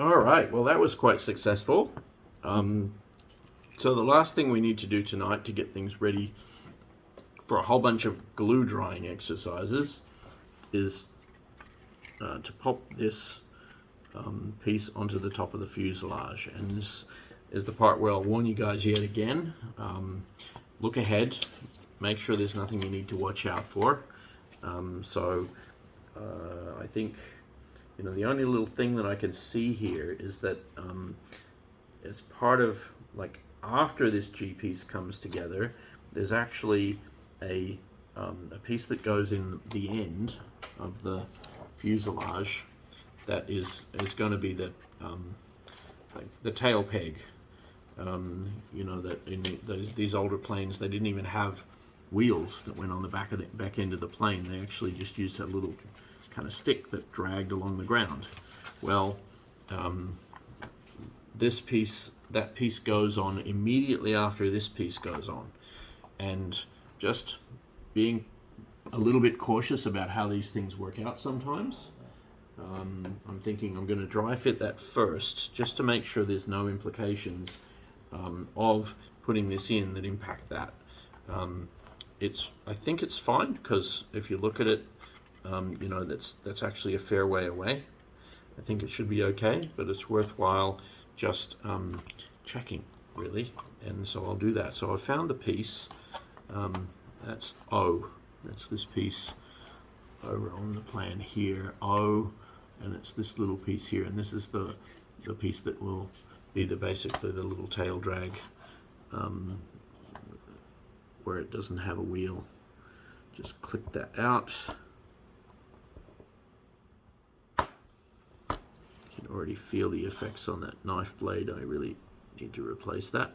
All right, well, that was quite successful. So the last thing we need to do tonight to get things ready for a whole bunch of glue drying exercises is to pop this piece onto the top of the fuselage. And this is the part where I'll warn you guys yet again. Look ahead, make sure there's nothing you need to watch out for. I think, you know, the only little thing that I can see here is that as part of, like, after this G piece comes together, there's actually a piece that goes in the end of the fuselage that is going to be the tail peg. You know, that in these older planes, they didn't even have wheels that went on the back end of the plane. They actually just used a little kind of stick that dragged along the ground. Well, that piece goes on immediately after this piece goes on, and just being a little bit cautious about how these things work out sometimes. I'm thinking I'm going to dry fit that first, just to make sure there's no implications of putting this in that impact that. I think it's fine, because if you look at it, you know, that's actually a fair way away. I think it should be okay, but it's worthwhile just checking, really. And so I'll do that. So I found the piece. That's O. That's this piece over on the plan here, O, and it's this little piece here, and this is the piece that will be basically the little tail drag, where it doesn't have a wheel. Just click that out. You can already feel the effects on that knife blade. I really need to replace that.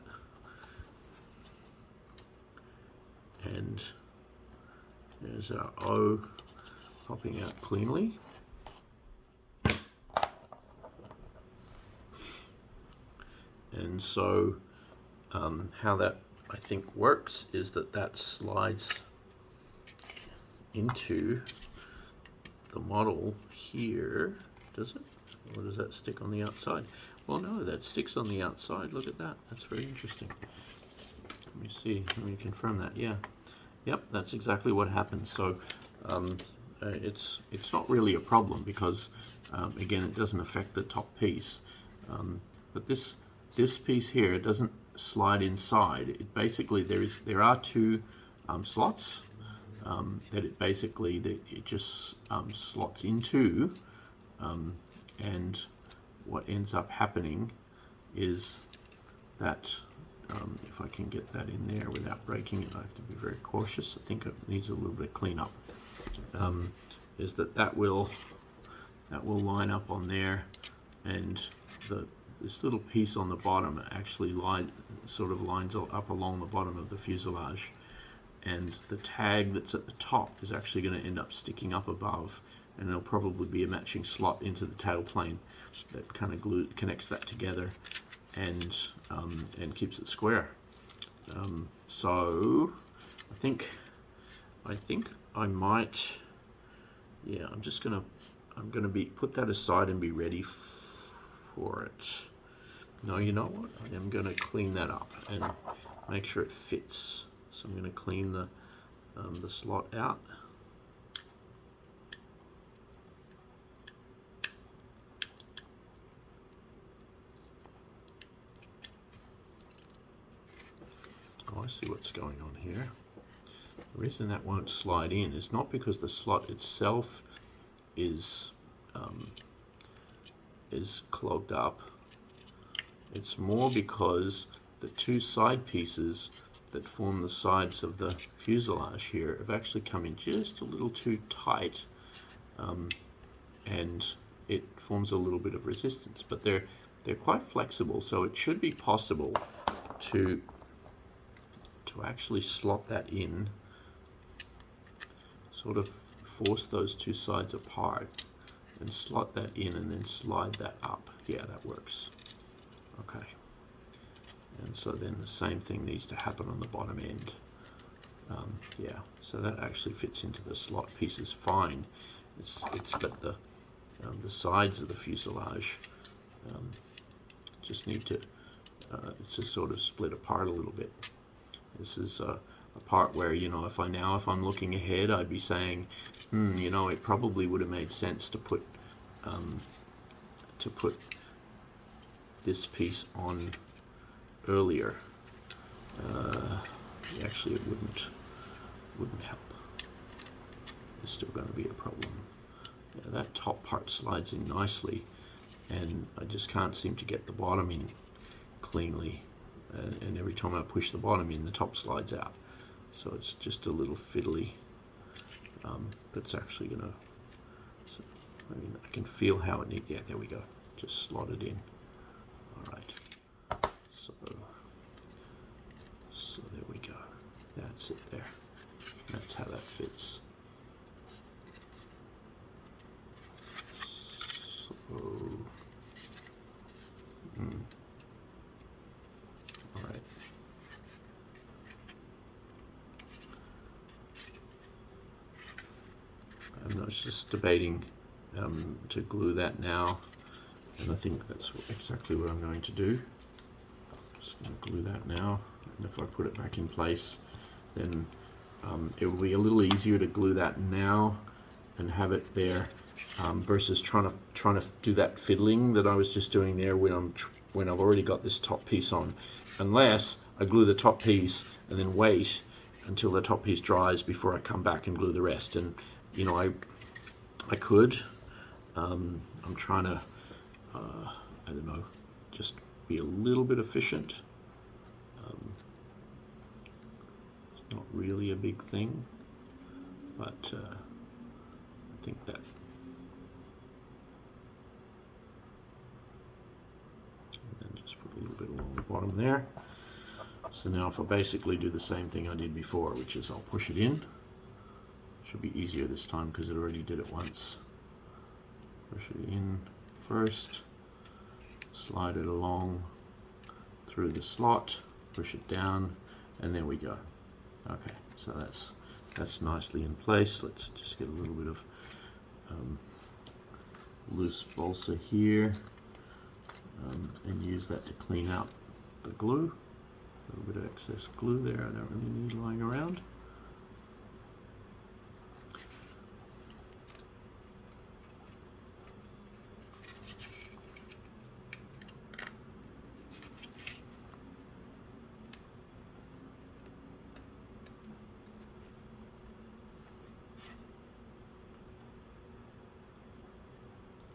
And there's our O popping out cleanly. And so how that, I think, works is that slides into the model here. Does it? Or does that stick on the outside? Well, no, that sticks on the outside. Look at that. That's very interesting. Let me see. Let me confirm that. Yeah. Yep, that's exactly what happens. So it's not really a problem, because again, it doesn't affect the top piece. But this piece here, it doesn't slide inside. It basically, there are two slots that it just slots into, and what ends up happening is that if I can get that in there without breaking it, I have to be very cautious. I think it needs a little bit of cleanup. Is that will line up on there, and this little piece on the bottom actually sort of lines up along the bottom of the fuselage, and the tag that's at the top is actually going to end up sticking up above, and there'll probably be a matching slot into the tail plane that kind of connects that together and keeps it square. So I think I might, yeah, I'm gonna put that aside and be ready for it. No, you know what? I am gonna clean that up and make sure it fits. So I'm gonna clean the slot out. Oh, I see what's going on here. The reason that won't slide in is not because the slot itself is clogged up. It's more because the two side pieces that form the sides of the fuselage here have actually come in just a little too tight, and it forms a little bit of resistance. But they're quite flexible, so it should be possible to actually slot that in, sort of force those two sides apart and slot that in and then slide that up. Yeah, that works. Okay. And so then the same thing needs to happen on the bottom end. Yeah, so that actually fits into the slot pieces fine. It's that the sides of the fuselage just need to it's sort of split apart a little bit. This is a part where, you know, if I'm looking ahead, I'd be saying, you know, it probably would have made sense to put this piece on earlier. Actually, it wouldn't help. There's still going to be a problem. Yeah, that top part slides in nicely, and I just can't seem to get the bottom in cleanly. And every time I push the bottom in, the top slides out. So it's just a little fiddly. But it's actually gonna. So, I mean, I can feel how it needs. Yeah, there we go. Just slot it in. All right. So there we go. That's it there. That's how that fits. So. All right. I was just debating to glue that now, and I think that's exactly what I'm going to do. Just going to glue that now, and if I put it back in place, then it will be a little easier to glue that now and have it there versus trying to do that fiddling that I was just doing there when I've already got this top piece on. Unless I glue the top piece and then wait until the top piece dries before I come back and glue the rest. And you know, I could. I'm trying to, I don't know, just be a little bit efficient. It's not really a big thing, but I think that. And then just put a little bit along the bottom there. So now if I basically do the same thing I did before, which is I'll push it in. Should be easier this time because it already did it once. Push it in first, slide it along through the slot, push it down, and there we go. Okay, so that's nicely in place. Let's just get a little bit of loose balsa here and use that to clean out the glue. A little bit of excess glue there I don't really need lying around.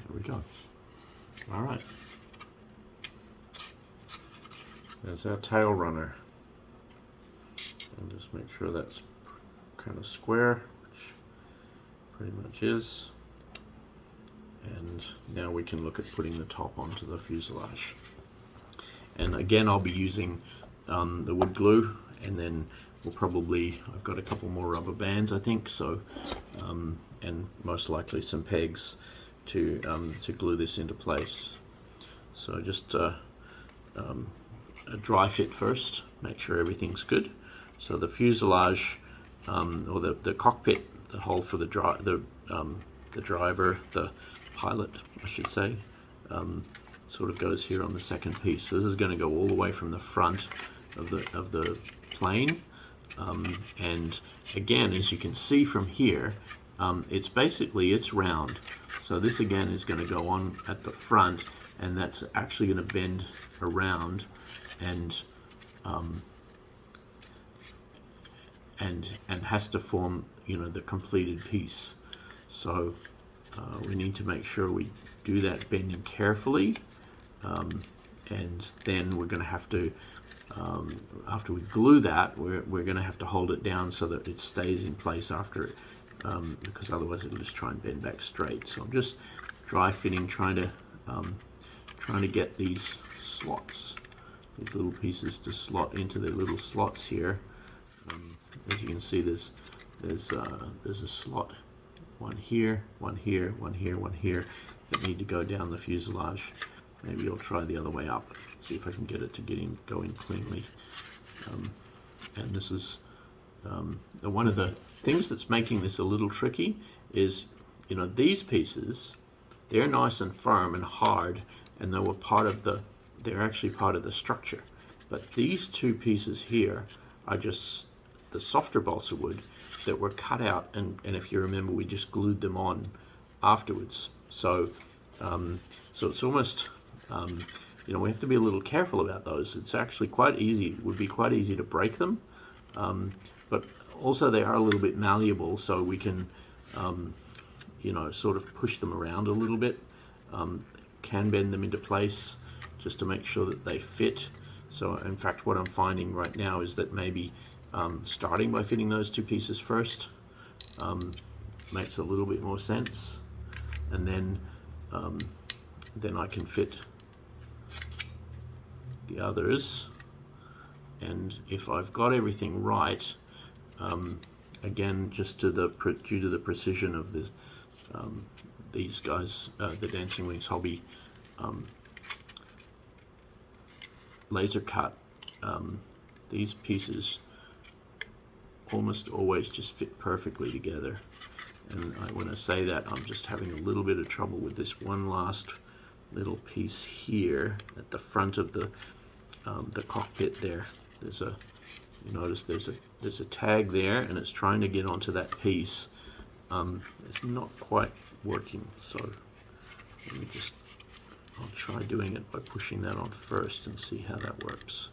There we go. All right. There's our tail runner. And just make sure that's kind of square, which pretty much is. And now we can look at putting the top onto the fuselage. And again, I'll be using the wood glue, and then we'll probably, I've got a couple more rubber bands, I think, so, and most likely some pegs to glue this into place. So just a dry fit first, make sure everything's good. So the fuselage, or the cockpit, the hole for the driver, the pilot, I should say, sort of goes here on the second piece. So this is going to go all the way from the front of the plane, and again, as you can see from here, it's round. So this again is going to go on at the front, and that's actually going to bend around and has to form, you know, the completed piece. So we need to make sure we do that bending carefully, and then we're going to have to, after we glue that, we're going to have to hold it down so that it stays in place after it, because otherwise it'll just try and bend back straight. So I'm just dry fitting, trying to get these slots, these little pieces to slot into the little slots here. As you can see, there's a slot, one here, one here, one here, one here, that need to go down the fuselage. Maybe I'll try the other way up, see if I can get it to go in cleanly. And this is one of the things that's making this a little tricky is, you know, these pieces, they're nice and firm and hard, and they're actually part of the structure. But these two pieces here are just the softer balsa wood that were cut out, and if you remember, we just glued them on afterwards. So it's almost, you know, we have to be a little careful about those. It's actually quite easy, would be quite easy to break them, but also they are a little bit malleable, so we can, you know, sort of push them around a little bit, can bend them into place just to make sure that they fit. So in fact, what I'm finding right now is that maybe starting by fitting those two pieces first makes a little bit more sense, and then I can fit the others. And if I've got everything right, again, just due to the precision of this, these guys, the Dancing Wings Hobby laser cut, these pieces almost always just fit perfectly together. And when I say that, I'm just having a little bit of trouble with this one last little piece here at the front of the cockpit there. There's a, you notice there's a tag there, and it's trying to get onto that piece. It's not quite working, so let me just, I'll try doing it by pushing that on first and see how that works.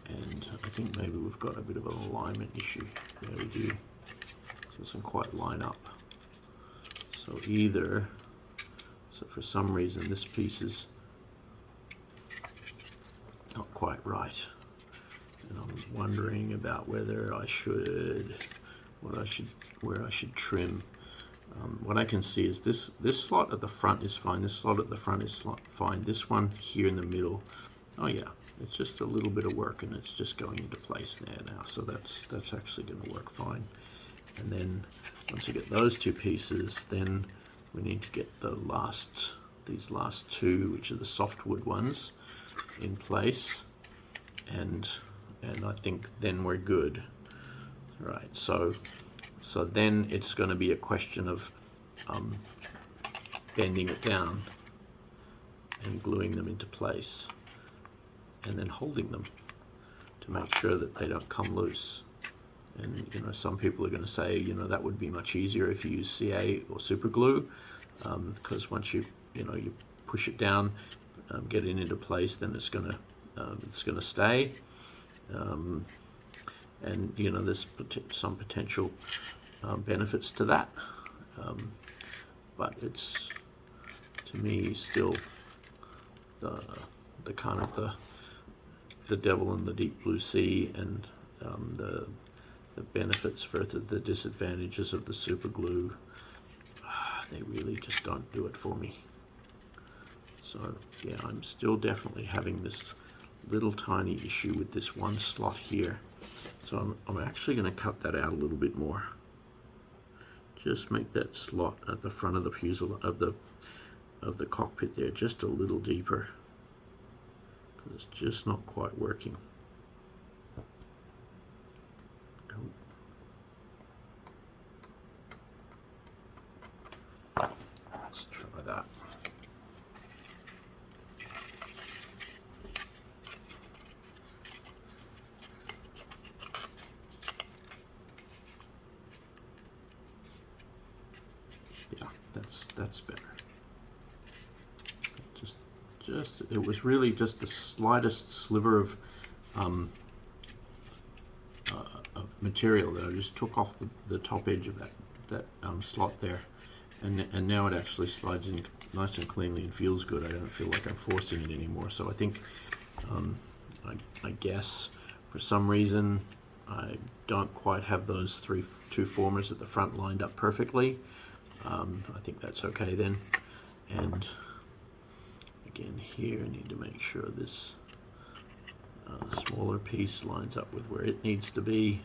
And I think maybe we've got a bit of an alignment issue. There we do. So it doesn't quite line up. So for some reason this piece is not quite right. And I'm wondering about whether I should, where I should trim. What I can see is this slot at the front is fine. This slot at the front is fine. This one here in the middle, oh yeah, it's just a little bit of work, and it's just going into place now. So that's actually going to work fine. And then once you get those two pieces, then we need to get these last two, which are the softwood ones, in place, and I think then we're good. Right. So then it's going to be a question of bending it down and gluing them into place, and then holding them to make sure that they don't come loose. And you know, some people are going to say, you know, that would be much easier if you use CA or super glue, because once you push it down, get it into place, then it's going to stay. And you know, there's some potential benefits to that, but it's, to me, still the kind of the devil in the deep blue sea, and the benefits versus the disadvantages of the super glue. They really just don't do it for me. So yeah, I'm still definitely having this little tiny issue with this one slot here. So I'm actually going to cut that out a little bit more. Just make that slot at the front of the fuselage of the cockpit there just a little deeper, because it's just not quite working. Let's try that. Yeah, that's better. Just it was really just the slightest sliver of material that I just took off the top edge of that slot there, and now it actually slides in nice and cleanly and feels good. I don't feel like I'm forcing it anymore. So I think I guess for some reason I don't quite have those two formers at the front lined up perfectly. I think that's okay then. And again, here I need to make sure this smaller piece lines up with where it needs to be.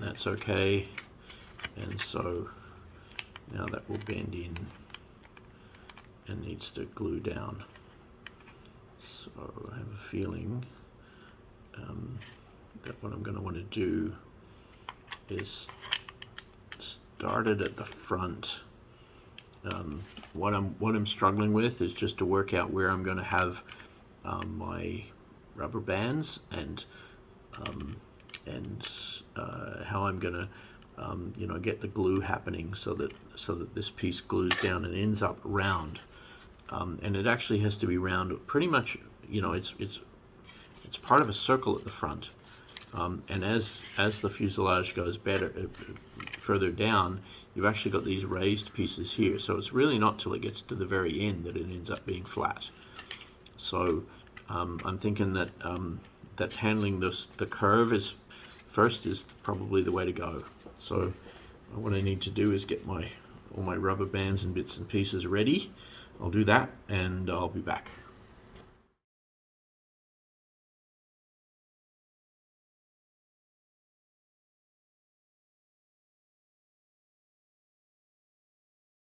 That's okay. And so now that will bend in and needs to glue down. So I have a feeling that what I'm going to want to do is start it at the front what I'm struggling with is just to work out where I'm going to have my rubber bands and how I'm going to you know, get the glue happening so that this piece glues down and ends up round. And it actually has to be round pretty much, you know, it's part of a circle at the front. And as the fuselage goes further down, you've actually got these raised pieces here. So it's really not till it gets to the very end that it ends up being flat. So I'm thinking that that handling the curve is probably the way to go. So what I need to do is get all my rubber bands and bits and pieces ready. I'll do that and I'll be back.